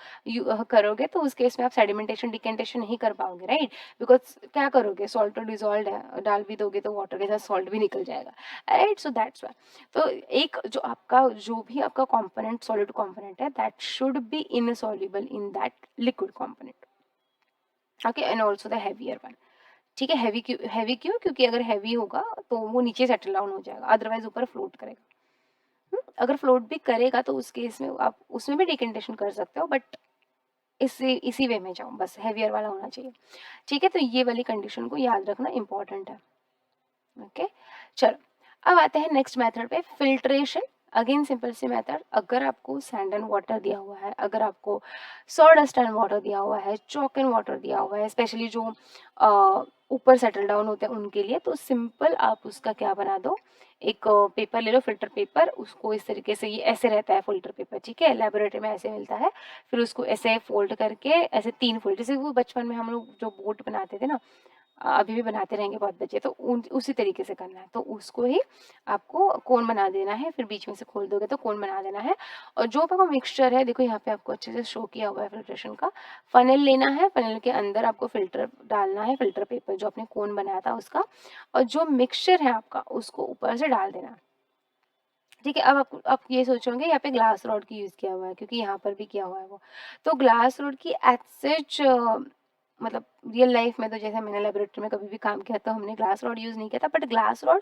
करोगे तो उस केस में आप सेडिमेंटेशन डिकेंटेशन नहीं कर पाओगे, राइट। बिकॉज क्या करोगे, सॉल्ट तो डिजॉल्व है, डाल भी दोगे तो वाटर के साथ सॉल्ट भी निकल जाएगा, राइट। सो दैट्स वाई, तो एक जो भी आपका कॉम्पोनेंट सॉलिड कॉम्पोनेंट है, that should be insoluble in that liquid component, okay, and also the heavier one. ठीक है, हैवी क्यों, क्योंकि अगर हैवी होगा तो वो नीचे सेटल डाउन हो जाएगा, अदरवाइज ऊपर फ्लोट करेगा। अगर फ्लोट भी करेगा तो उस केस में आप उसमें भी डिकेंटेशन कर सकते हो, बट इसी वे में जाओ, बस हैवियर वाला होना चाहिए। ठीक है, तो ये वाली कंडीशन को याद रखना इंपॉर्टेंट है। ओके, चलो अब आते हैं नेक्स्ट मेथड पे, फिल्ट्रेशन। अगेन सिंपल सी मेथड, अगर आपको सैंड एंड वाटर दिया हुआ है, अगर आपको सॉडस्ट एंड वाटर दिया हुआ है, चॉक एंड वाटर दिया हुआ है, स्पेशली जो ऊपर सेटल डाउन होते हैं उनके लिए, तो सिंपल आप उसका क्या बना दो, एक पेपर ले लो, फिल्टर पेपर, उसको इस तरीके से, ये ऐसे रहता है फिल्टर पेपर, ठीक है, लेबोरेटरी में ऐसे मिलता है, फिर उसको ऐसे फोल्ड करके, ऐसे 3 फोल्ड, जैसे वो बचपन में हम लोग जो बोट बनाते थे ना, अभी भी बनाते रहेंगे बहुत बच्चे, तो उसी तरीके से करना है, तो उसको ही आपको कोन बना देना है, फिर बीच में से खोल दोगे तो कोन बना देना है। और जो आपका मिक्सचर है, देखो यहाँ पे आपको अच्छे से शो किया हुआ है फिल्ट्रेशन का, फनेल लेना है, फनेल के अंदर आपको फिल्टर डालना है, फिल्टर पेपर जो आपने कोन बनाया था उसका, और जो मिक्सचर है आपका उसको ऊपर से डाल देना। ठीक है, अब आप ये सोचोगे यहाँ पे ग्लास रॉड की यूज किया हुआ है, क्योंकि यहाँ पर भी किया हुआ है वो, तो ग्लास रॉड की एज सच, मतलब रियल लाइफ में तो जैसे मैंने लेबोरेटरी में कभी भी काम किया तो हमने ग्लास रॉड यूज नहीं किया था, बट ग्लास रॉड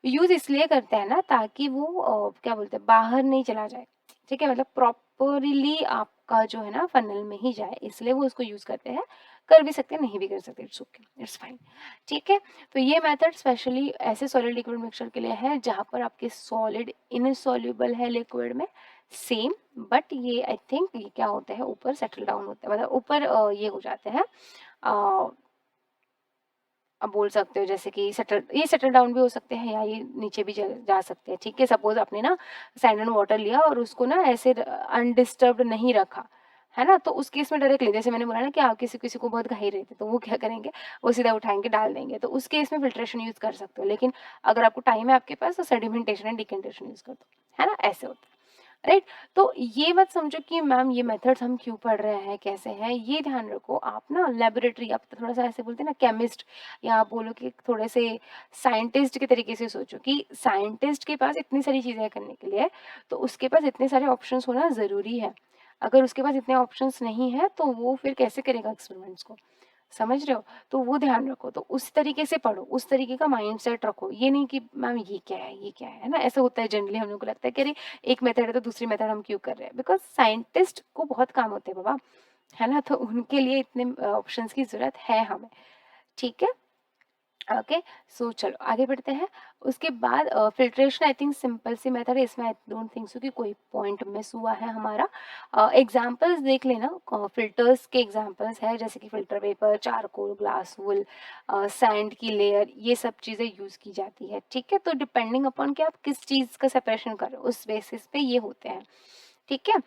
यूज इसलिए करते हैं ना, ताकि वो क्या बोलते हैं, बाहर नहीं चला जाए, ठीक है, मतलब प्रॉपरली आपका जो है ना फनल में ही जाए, इसलिए वो उसको यूज करते हैं, कर भी सकते हैं, नहीं भी कर सकते, इट्स ओके, इट्स फाइन, ठीक है। तो ये मेथड स्पेशली ऐसे सॉलिड लिक्विड मिक्सचर के लिए है जहाँ पर आपके सॉलिड इनसॉल्युबल है लिक्विड में, सेम, बट ये आई थिंक ये क्या होता है, ऊपर सेटल डाउन होता है, मतलब ऊपर ये हो जाते हैं, आप बोल सकते हो जैसे कि सेटल डाउन भी हो सकते हैं, या ये नीचे भी जा सकते हैं, ठीक है। सपोज आपने ना सैंड एंड वाटर लिया और उसको ना ऐसे अनडिस्टर्ब्ड नहीं रखा, है ना, तो उस केस में डायरेक्टली, जैसे मैंने बोला ना कि आप किसी किसी को बहुत घाई रहती है, तो वो क्या करेंगे, वो सीधा उठाएंगे डाल देंगे, तो उस केस में फिल्ट्रेशन यूज कर सकते हो, लेकिन अगर आपको टाइम है आपके पास, तो सेडिमेंटेशन एंड डिकेंटेशन यूज कर दो, है ना, ऐसे होता है, राइट। तो ये मत समझो कि मैम ये मेथड्स हम क्यों पढ़ रहे हैं, कैसे हैं, ये ध्यान रखो आप ना, लेबोरेटरी, आप थोड़ा सा ऐसे बोलते हैं ना केमिस्ट, या आप बोलो कि थोड़े से साइंटिस्ट के तरीके से सोचो कि साइंटिस्ट के पास इतनी सारी चीज़ें करने के लिए, तो उसके पास इतने सारे ऑप्शंस होना ज़रूरी है, अगर उसके पास इतने ऑप्शंस नहीं है तो वो फिर कैसे करेगा एक्सपेरिमेंट्स को, समझ रहे हो, तो वो ध्यान रखो, तो उस तरीके से पढ़ो, उस तरीके का माइंडसेट रखो, ये नहीं कि मैम ये क्या है, ये क्या है ना, ऐसा होता है जनरली, हम लोग को लगता है कि अरे एक मेथड है तो दूसरी मेथड हम क्यों कर रहे हैं, बिकॉज साइंटिस्ट को बहुत काम होते हैं बाबा, है ना, तो उनके लिए इतने ऑप्शंस की जरूरत है हमें, ठीक है। ओके, सो चलो आगे बढ़ते हैं। उसके बाद फिल्ट्रेशन आई थिंक सिंपल सी मेथड है, इसमें आई डोंट थिंक सो कि कोई पॉइंट मिस हुआ है हमारा। एग्जांपल्स देख लेना, फिल्टर्स के एग्जांपल्स है जैसे कि फिल्टर पेपर, चारकोल, ग्लास वुल, सैंड की लेयर, ये सब चीज़ें यूज़ की जाती है, ठीक है। तो डिपेंडिंग अपॉन कि आप किस चीज़ का सेपरेशन कर रहे हो, उस बेसिस पे ये होते हैं, ठीक है।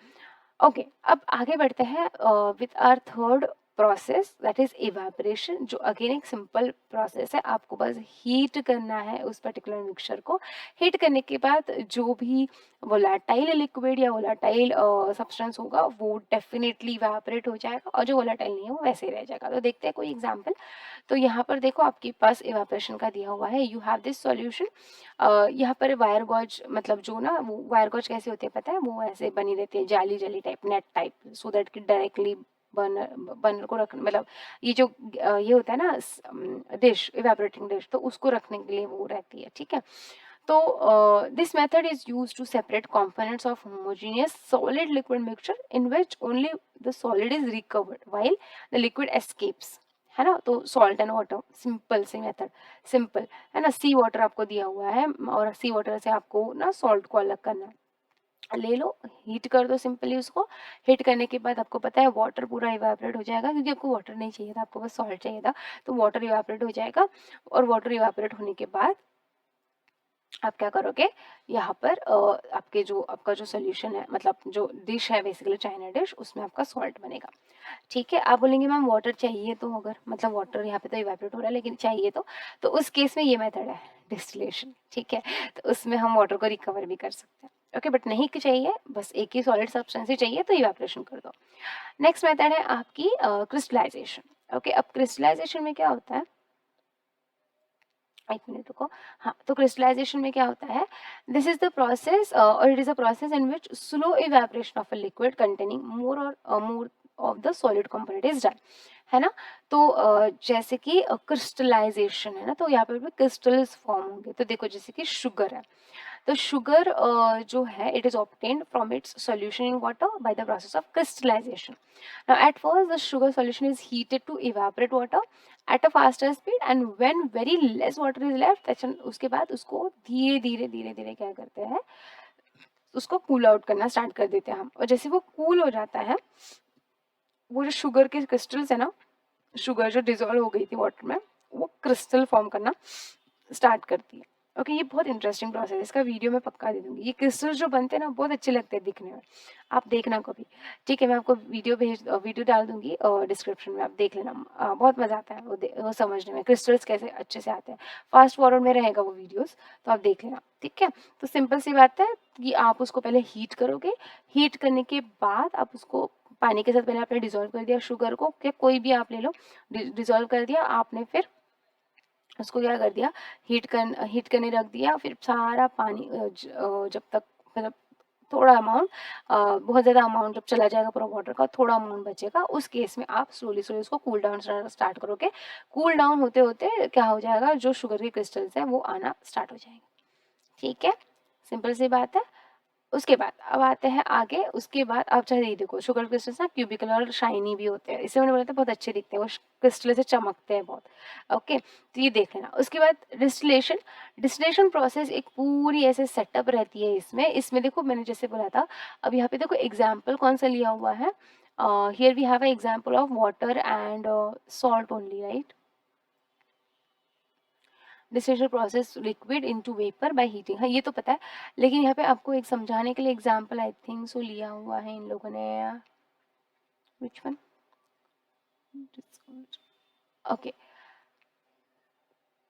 ओके, अब आगे बढ़ते हैं with our third process, that is evaporation, जो अगेन एक सिंपल प्रोसेस है, आपको बस हीट करना है उस पर्टिकुलर मिक्सचर को, हीट करने के बाद जो भी वोलाटाइल लिक्विड या वोलाटाइल सब्सटेंस होगा वो डेफिनेटली इवेपोरेट हो जाएगा, और जो वोलाटाइल नहीं है वो वैसे ही रह जाएगा। तो देखते हैं कोई एग्जांपल। तो यहाँ पर देखो आपके पास इवेपोरेशन का दिया हुआ है, यू हैव दिस सॉल्यूशन, यहाँ पर वायर गॉज, मतलब जो ना वो वायर गॉज कैसे होती है पता है, वो ऐसे बनी रहती है, जाली जाली type, net type, so that कि डायरेक्टली बर्नर बर्नर को रख, मतलब ये जो ये होता है ना डिश, इवेपोरेटिंग डिश, तो उसको रखने के लिए वो रहती है, ठीक है। तो this method is used to separate components of homogeneous solid liquid mixture in which only the solid is recovered while the liquid escapes, है ना। तो सॉल्ट एंड वाटर, सिंपल सी मेथड, सिंपल है ना, सी वाटर आपको दिया हुआ है और सी वाटर से आपको ना सॉल्ट को अलग करना है, ले लो, हीट कर दो सिंपली उसको, हीट करने के बाद आपको पता है वाटर पूरा इवेपोरेट हो जाएगा, क्योंकि आपको वाटर नहीं चाहिए था, आपको बस सॉल्ट चाहिए था, तो वाटर इवेपोरेट हो जाएगा, और वाटर इवेपोरेट होने के बाद आप क्या करोगे, यहाँ पर आपका जो सोल्यूशन है, मतलब जो डिश है बेसिकली चाइना डिश, उसमें आपका सॉल्ट बनेगा, ठीक है। आप बोलेंगे मैम वाटर चाहिए, तो अगर मतलब वाटर यहाँ पे तो इवेपोरेट हो रहा है लेकिन चाहिए तो उस केस में ये मेथड है डिस्टिलेशन, ठीक है। तो उसमें हम वाटर को रिकवर भी कर सकते हैं, ओके, बट नहीं कि चाहिए, बस एक ही सॉलिड सब्सटेंस ही चाहिए तो इवेपोरेशन कर दो। नेक्स्ट मेथड है आपकी क्रिस्टलाइजेशन। ओके, अब क्रिस्टलाइजेशन में क्या होता है, एक मिनट रुको। हाँ, तो क्रिस्टलाइजेशन में क्या होता है, दिस इज द प्रोसेस और it is a process in which slow evaporation of a liquid containing more of the solid component is done, है ना। तो जैसे कि क्रिस्टलाइजेशन है ना, तो यहाँ पर भी क्रिस्टल्स फॉर्म होंगे, तो देखो जैसे कि शुगर है, तो शुगर जो है it is obtained from its solution in water by the process of crystallization. Now, at first, the sugar solution is heated to evaporate water at a faster speed, and when very less water is left, then उसके बाद उसको धीरे धीरे धीरे धीरे क्या करते हैं, उसको कूल आउट करना स्टार्ट कर देते हैं हम। और जैसे वो कूल हो जाता है, वो जो शुगर के क्रिस्टल्स है ना, शुगर जो डिजोल्व हो गई थी वाटर में, वो क्रिस्टल फॉर्म करना स्टार्ट करती है। ओके, ये बहुत इंटरेस्टिंग प्रोसेस है, इसका वीडियो मैं पक्का दे दूंगी। ये क्रिस्टल्स जो बनते हैं ना, बहुत अच्छे लगते हैं दिखने में, आप देखना कभी। ठीक है, मैं आपको वीडियो डाल दूंगी और डिस्क्रिप्शन में, आप देख लेना। बहुत मजा आता है वो समझने में, क्रिस्टल्स कैसे अच्छे से आते हैं। फास्ट फॉरवर्ड में रहेगा वो वीडियोस, तो आप देख लेना। ठीक है, तो सिंपल सी बात है कि आप उसको पहले हीट करोगे। हीट करने के बाद आप उसको पानी के साथ, पहले आपने डिजोल्व कर दिया शुगर को, क्या कोई भी आप ले लो, डिजोल्व कर दिया आपने, फिर उसको क्या कर दिया, हीट करने रख दिया। फिर सारा पानी जब तक, मतलब थोड़ा अमाउंट, बहुत ज़्यादा अमाउंट जब चला जाएगा पूरा वाटर का, थोड़ा अमाउंट बचेगा, उस केस में आप स्लोली स्लोली उसको कूल डाउन स्टार्ट करोगे। कूल डाउन होते होते क्या हो जाएगा, जो शुगर के क्रिस्टल्स हैं वो आना स्टार्ट हो जाएंगे। ठीक है, सिंपल सी बात है। उसके बाद अब आते हैं आगे। उसके बाद आप चाहे ये देखो, शुगर क्रिस्टल्स ना क्यूबिकल और शाइनी भी होते हैं, इससे मैंने बोला था बहुत अच्छे दिखते हैं, वो क्रिस्टल से चमकते हैं बहुत। ओके, तो ये देख लेना। उसके बाद डिस्टिलेशन। डिस्टिलेशन प्रोसेस एक पूरी ऐसे सेटअप रहती है इसमें। इसमें देखो, मैंने जैसे बोला था, अब यहाँ पे देखो एग्जाम्पल कौन सा लिया हुआ है, here we have a example of water and salt only, right. Distillation process liquid into vapour by heating, हाँ ये तो पता है, लेकिन यहाँ पे आपको एक समझाने के लिए एग्जांपल आई थिंक सो लिया हुआ है इन लोगों ने। Which one? Okay,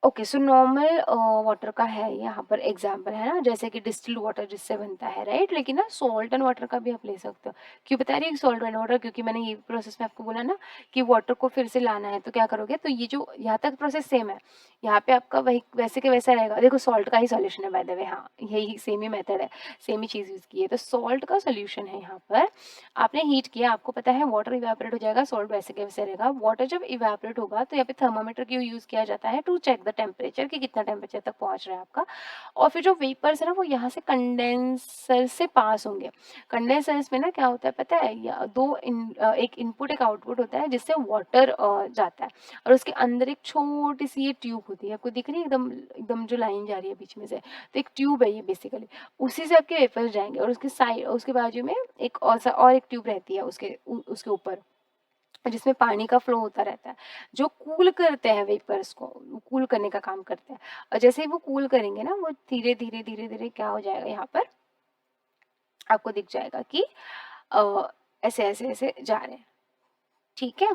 okay, so normal water का है यहाँ पर एग्जाम्पल, है ना, जैसे कि डिस्टिल्ड वाटर जिससे बनता है, राइट। लेकिन ना सॉल्ट एंड वाटर का भी आप ले सकते हो। क्यों बता रही हूँ सॉल्ट एंड वाटर, क्योंकि मैंने ये प्रोसेस में आपको बोला ना कि वाटर को फिर से लाना है, तो क्या करोगे, तो ये जो यहाँ तक प्रोसेस सेम है, यहाँ पे आपका वही वैसे के वैसा रहेगा। देखो सॉल्ट का ही सॉल्यूशन है बाय द वे, हाँ यही सेम ही मेथड है, सेम ही चीज़ यूज़ की है। तो सॉल्ट का सोल्यूशन है यहाँ पर, आपने हीट किया, आपको पता है वाटर इवेपोरेट हो जाएगा, सॉल्ट वैसे के वैसे रहेगा। वाटर जब इवेपोरेट होगा तो यहाँ पे थर्मामीटर क्यों यूज किया जाता है, टू चेक द टेम्परेचर कि कितना टेम्परेचर तक पहुंच रहा है आपका। और फिर जो वेपर्स है ना, वो यहाँ से कंडेंसर से पास होंगे। कंडेंसर्स में ना क्या होता है पता है, एक इनपुट एक आउटपुट होता है, जिससे वाटर जाता है। और उसके अंदर एक छोटी सी ये ट्यूब होती है, आपको दिख रही है एकदम एकदम जो लाइन जा रही है बीच में से, तो एक ट्यूब है ये बेसिकली, उसी से आपके वेपर्स जाएंगे। और उसके साइड, उसके बाजू में एक और एक ट्यूब रहती है उसके ऊपर, जिसमें पानी का फ्लो होता रहता है, जो कूल करते हैं वेपर्स को, कूल करने का काम करते हैं। और जैसे ही वो कूल करेंगे ना, वो धीरे धीरे धीरे धीरे क्या हो जाएगा, यहाँ पर आपको दिख जाएगा कि ऐसे ऐसे ऐसे जा रहे हैं। ठीक है,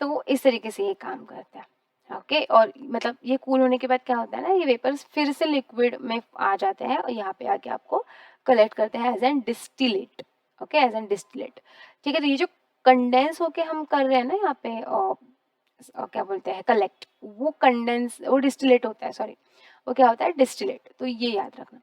तो इस तरीके से ये काम करता है। ओके, और मतलब ये कूल होने के बाद क्या होता है ना, ये वेपर्स फिर से लिक्विड में आ जाते हैं और यहाँ पे आके आपको कलेक्ट करते हैं as an distillate. Okay, as an distillate. ठीक है, तो ये जो कंडेंस होके हम कर रहे हैं ना यहाँ पे, क्या बोलते हैं, कलेक्ट, वो डिस्टिलेट होता है, सॉरी, वो क्या होता है, डिस्टिलेट। तो ये याद रखना।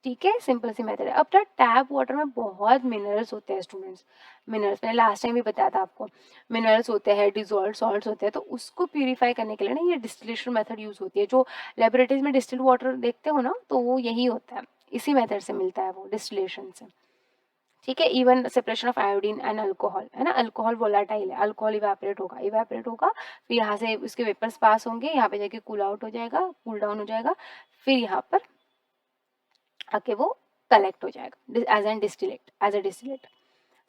ठीक है, सिंपल सी मेथड है। अब ना टैप वाटर में बहुत मिनरल्स होते हैं स्टूडेंट्स, मिनरल्स मैंने लास्ट टाइम भी बताया था आपको, मिनरल्स होते हैं, डिजोल्व सॉल्ट्स होते हैं, तो उसको प्यूरिफाई करने के लिए ना ये डिस्टिलेशन मेथड यूज होती है। जो लेबोरेटरीज में डिस्टिल्ड वाटर देखते हो ना, तो वो यही होता है, इसी मेथड से मिलता है वो, डिस्टिलेशन से। ठीक है, even separation of iodine and alcohol, है ना, अल्कोहल वोलाटाइल है, अल्कोहल इवेपोरेट होगा, फिर यहाँ से उसके वेपर्स पास होंगे, यहाँ पे जाके कूल आउट हो जाएगा, कूल डाउन हो जाएगा, फिर यहाँ पर आके वो कलेक्ट हो जाएगा एज अ डिस्टिलेट।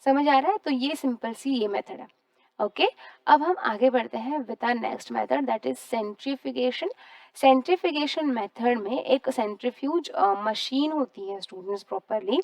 समझ आ रहा है, तो ये सिंपल सी ये मेथड है। ओके, अब हम आगे बढ़ते हैं with our next method, that is centrifugation. Centrifugation method में एक सेंट्रीफ्यूज मशीन होती है स्टूडेंट्स, प्रॉपरली,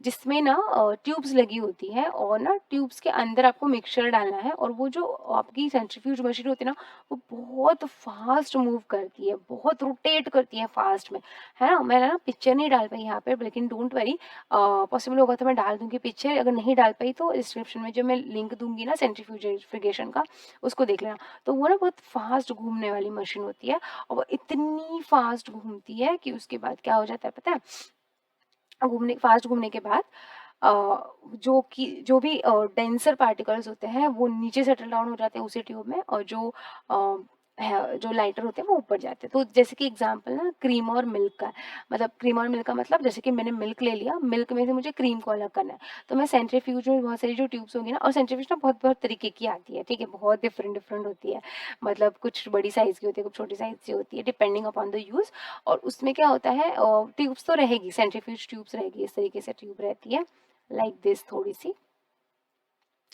जिसमें ना ट्यूब्स लगी होती है, और ना ट्यूब्स के अंदर आपको मिक्सचर डालना है, और वो जो आपकी सेंट्रीफ्यूज मशीन होती है ना, वो बहुत फास्ट मूव करती है, बहुत रोटेट करती है फास्ट में, है ना। मैंने ना पिक्चर नहीं डाल पाई यहाँ पे, लेकिन डोंट वरी, पॉसिबल होगा तो मैं डाल दूंगी पिक्चर, अगर नहीं डाल पाई तो डिस्क्रिप्शन में जो मैं लिंक दूंगी ना सेंट्रीफ्यूगेशन का, उसको देख लेना। तो वो ना बहुत फास्ट घूमने वाली मशीन होती है, और वो इतनी फास्ट घूमती है कि उसके बाद क्या हो जाता है पता है, फास्ट घूमने के बाद जो भी डेंसर पार्टिकल्स होते हैं वो नीचे सेटल डाउन हो जाते हैं उसी ट्यूब में, और जो जो लाइटर होते हैं वो ऊपर जाते हैं। तो जैसे कि एग्जांपल ना क्रीम और मिल्क का, मतलब क्रीम और मिल्क का मतलब जैसे कि मैंने मिल्क ले लिया, मिल्क में से मुझे क्रीम को अलग करना है, तो मैं सेंट्रीफ्यूज में बहुत सारी जो ट्यूब्स होंगी ना, और सेंट्रीफ्यूज ना बहुत बहुत तरीके की आती है, ठीक है, बहुत डिफरेंट डिफरेंट होती है, मतलब कुछ बड़ी साइज़ की होती है, कुछ छोटी साइज़ की होती है, डिपेंडिंग अपॉन द यूज़। और उसमें क्या होता है, ट्यूब्स तो रहेगी, सेंट्रीफ्यूज ट्यूब्स रहेगी, इस तरीके से ट्यूब रहती है, लाइक दिस थोड़ी सी,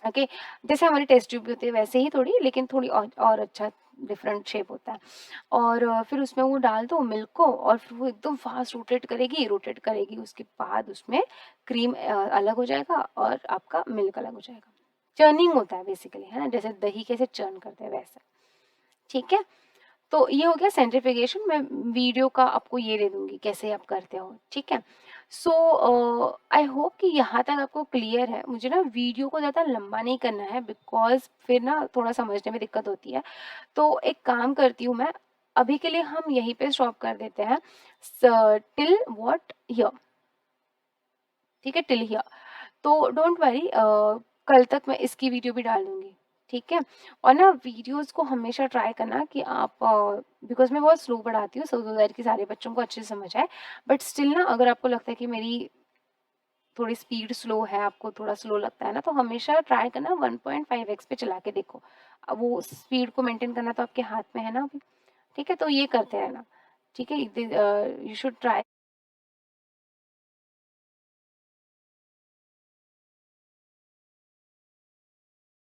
ओके। जैसे हमारी टेस्ट ट्यूब होती है वैसे ही थोड़ी, लेकिन थोड़ी और अच्छा डिफरेंट शेप होता है। और फिर उसमें वो डाल दो मिल्क को, और फिर वो एकदम फास्ट रोटेट करेगी, उसके बाद उसमें क्रीम अलग हो जाएगा और आपका मिल्क अलग हो जाएगा। चर्निंग होता है बेसिकली, है ना, जैसे दही कैसे चर्न करते हैं वैसे, ठीक है। तो ये हो गया सेंट्रीफिकेशन। मैं वीडियो का आपको ये दे दूंगी कैसे आप करते हो, ठीक है। सो आई होप कि यहाँ तक आपको क्लियर है। मुझे ना वीडियो को ज़्यादा लंबा नहीं करना है, बिकॉज फिर ना थोड़ा समझने में दिक्कत होती है। तो एक काम करती हूँ मैं, अभी के लिए हम यहीं पे स्टॉप कर देते हैं, टिल व्हाट हियर, ठीक है, टिल हियर। तो डोंट वरी, कल तक मैं इसकी वीडियो भी डाल दूंगी, ठीक है। और ना वीडियोस को हमेशा ट्राई करना कि आप, बिकॉज मैं बहुत स्लो पढ़ाती हूँ, सो दैट कि सारे बच्चों को अच्छे से समझ आए। बट स्टिल ना, अगर आपको लगता है कि मेरी थोड़ी स्पीड स्लो है, आपको थोड़ा स्लो लगता है ना, तो हमेशा ट्राई करना 1.5x पे चला के देखो। अब वो स्पीड को मेंटेन करना तो आपके हाथ में है ना अभी, ठीक है। तो ये करते रहना, ठीक है, यू शुड ट्राई।